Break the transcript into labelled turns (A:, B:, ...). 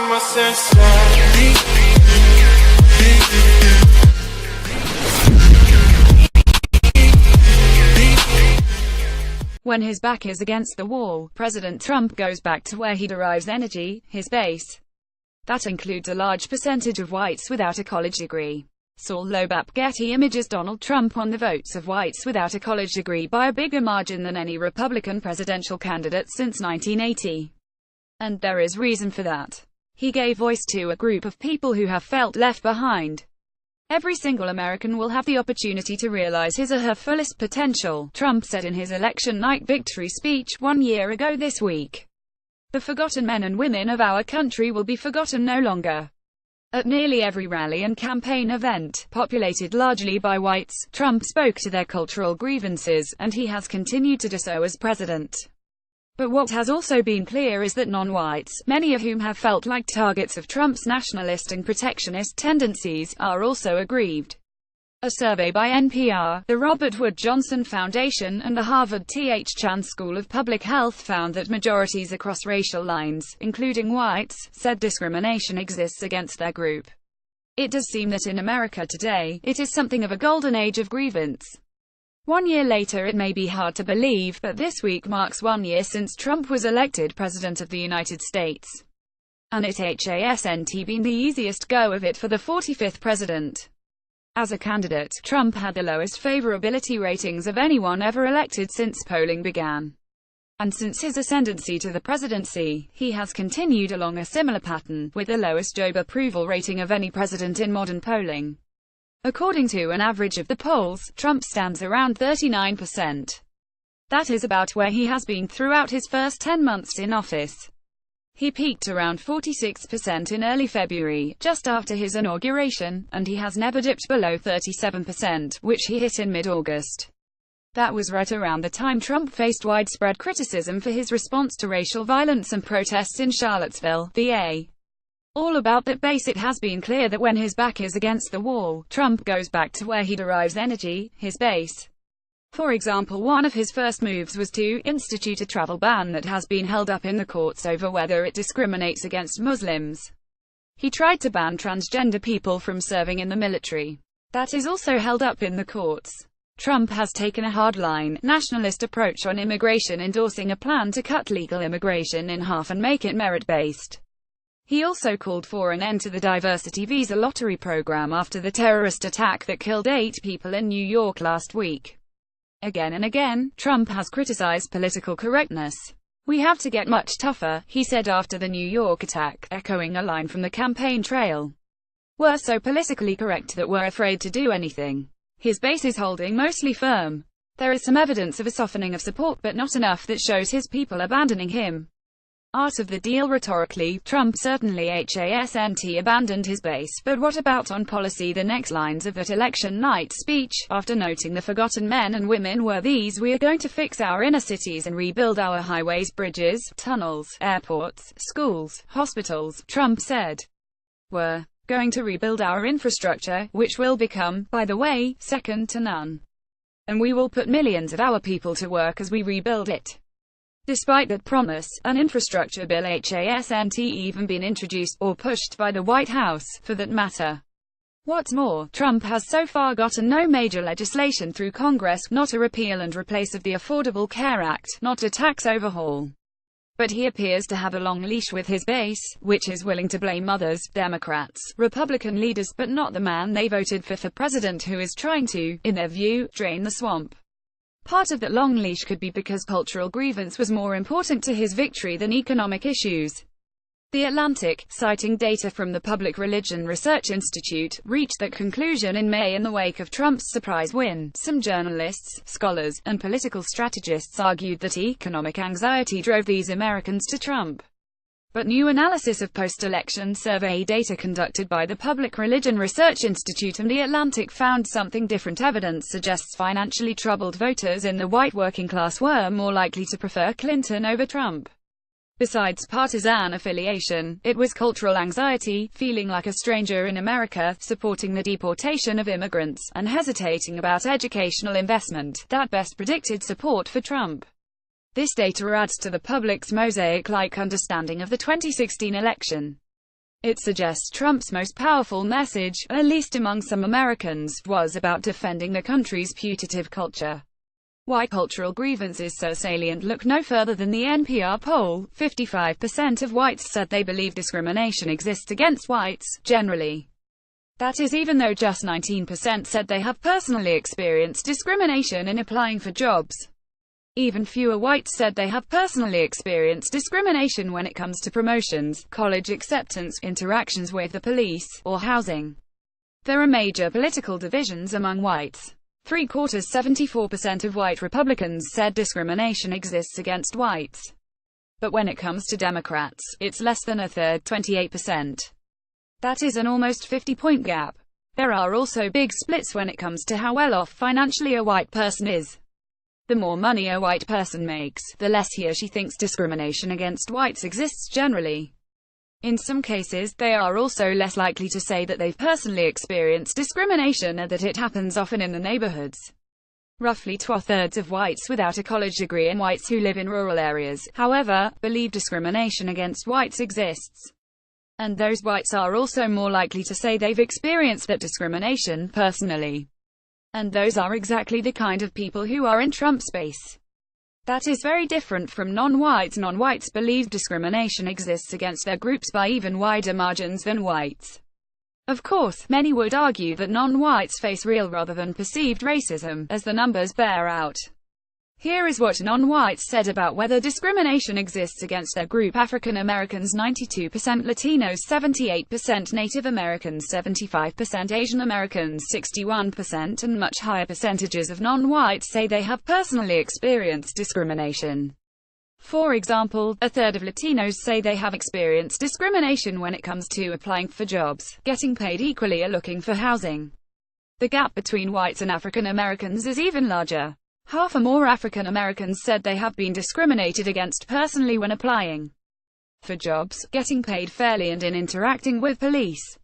A: my senses.
B: When his back is against the wall, President Trump goes back to where he derives energy, his base. That includes a large percentage of whites without a college degree. Saul Lobap. Getty Images. Donald Trump won the votes of whites without a college degree by a bigger margin than any Republican presidential candidate since 1980. And there is reason for that. He gave voice to a group of people who have felt left behind. Every single American will have the opportunity to realize his or her fullest potential, Trump said in his election night victory speech 1 year ago this week. The forgotten men and women of our country will be forgotten no longer. At nearly every rally and campaign event, populated largely by whites, Trump spoke to their cultural grievances, and he has continued to do so as president. But what has also been clear is that non-whites, many of whom have felt like targets of Trump's nationalist and protectionist tendencies, are also aggrieved. A survey by NPR, the Robert Wood Johnson Foundation, and the Harvard T.H. Chan School of Public Health found that majorities across racial lines, including whites, said discrimination exists against their group. It does seem that in America today, it is something of a golden age of grievance. 1 year later, it may be hard to believe, but this week marks 1 year since Trump was elected President of the United States. And it hasn't been the easiest go of it for the 45th president. As a candidate, Trump had the lowest favorability ratings of anyone ever elected since polling began. And since his ascendancy to the presidency, he has continued along a similar pattern, with the lowest job approval rating of any president in modern polling. According to an average of the polls, Trump stands around 39%. That is about where he has been throughout his first 10 months in office. He peaked around 46% in early February, just after his inauguration, and he has never dipped below 37%, which he hit in mid-August. That was right around the time Trump faced widespread criticism for his response to racial violence and protests in Charlottesville, VA. All about that base, it has been clear that when his back is against the wall, Trump goes back to where he derives energy, his base. For example, one of his first moves was to institute a travel ban that has been held up in the courts over whether it discriminates against Muslims. He tried to ban transgender people from serving in the military. That is also held up in the courts. Trump has taken a hardline, nationalist approach on immigration, endorsing a plan to cut legal immigration in half and make it merit-based. He also called for an end to the diversity visa lottery program after the terrorist attack that killed 8 people in New York last week. Again and again, Trump has criticized political correctness. "We have to get much tougher," he said after the New York attack, echoing a line from the campaign trail. "We're so politically correct that we're afraid to do anything." His base is holding mostly firm. There is some evidence of a softening of support, but not enough that shows his people abandoning him. Art of the deal. Rhetorically, Trump certainly hasn't abandoned his base, but what about on policy? The next lines of that election night speech, after noting the forgotten men and women, were these: "We are going to fix our inner cities and rebuild our highways, bridges, tunnels, airports, schools, hospitals," Trump said. "We're going to rebuild our infrastructure, which will become, by the way, second to none. And we will put millions of our people to work as we rebuild it." Despite that promise, an infrastructure bill hasn't even been introduced, or pushed by the White House, for that matter. What's more, Trump has so far gotten no major legislation through Congress, not a repeal and replace of the Affordable Care Act, not a tax overhaul. But he appears to have a long leash with his base, which is willing to blame others, Democrats, Republican leaders, but not the man they voted for president, who is trying to, in their view, drain the swamp. Part of that long leash could be because cultural grievance was more important to his victory than economic issues. The Atlantic, citing data from the Public Religion Research Institute, reached that conclusion in May in the wake of Trump's surprise win. Some journalists, scholars, and political strategists argued that economic anxiety drove these Americans to Trump. But new analysis of post-election survey data conducted by the Public Religion Research Institute and The Atlantic found something different. Evidence suggests financially troubled voters in the white working class were more likely to prefer Clinton over Trump. Besides partisan affiliation, it was cultural anxiety, feeling like a stranger in America, supporting the deportation of immigrants, and hesitating about educational investment, that best predicted support for Trump. This data adds to the public's mosaic-like understanding of the 2016 election. It suggests Trump's most powerful message, at least among some Americans, was about defending the country's putative culture. Why cultural grievances so salient? Look no further than the NPR poll. 55% of whites said they believe discrimination exists against whites, generally. That is even though just 19% said they have personally experienced discrimination in applying for jobs. Even fewer whites said they have personally experienced discrimination when it comes to promotions, college acceptance, interactions with the police, or housing. There are major political divisions among whites. 74% of white Republicans said discrimination exists against whites. But when it comes to Democrats, it's less than a third, 28%. That is an almost 50-point gap. There are also big splits when it comes to how well off financially a white person is. The more money a white person makes, the less he or she thinks discrimination against whites exists generally. In some cases, they are also less likely to say that they've personally experienced discrimination and that it happens often in the neighborhoods. Roughly 2/3 of whites without a college degree and whites who live in rural areas, however, believe discrimination against whites exists. And those whites are also more likely to say they've experienced that discrimination personally. And those are exactly the kind of people who are in Trump's base. That is very different from non-whites. Non-whites believe discrimination exists against their groups by even wider margins than whites. Of course, many would argue that non-whites face real rather than perceived racism, as the numbers bear out. Here is what non-whites said about whether discrimination exists against their group: African Americans 92%, Latinos 78%, Native Americans 75%, Asian Americans 61%, and much higher percentages of non-whites say they have personally experienced discrimination. For example, a third of Latinos say they have experienced discrimination when it comes to applying for jobs, getting paid equally, or looking for housing. The gap between whites and African Americans is even larger. Half or more African Americans said they have been discriminated against personally when applying for jobs, getting paid fairly, and in interacting with police.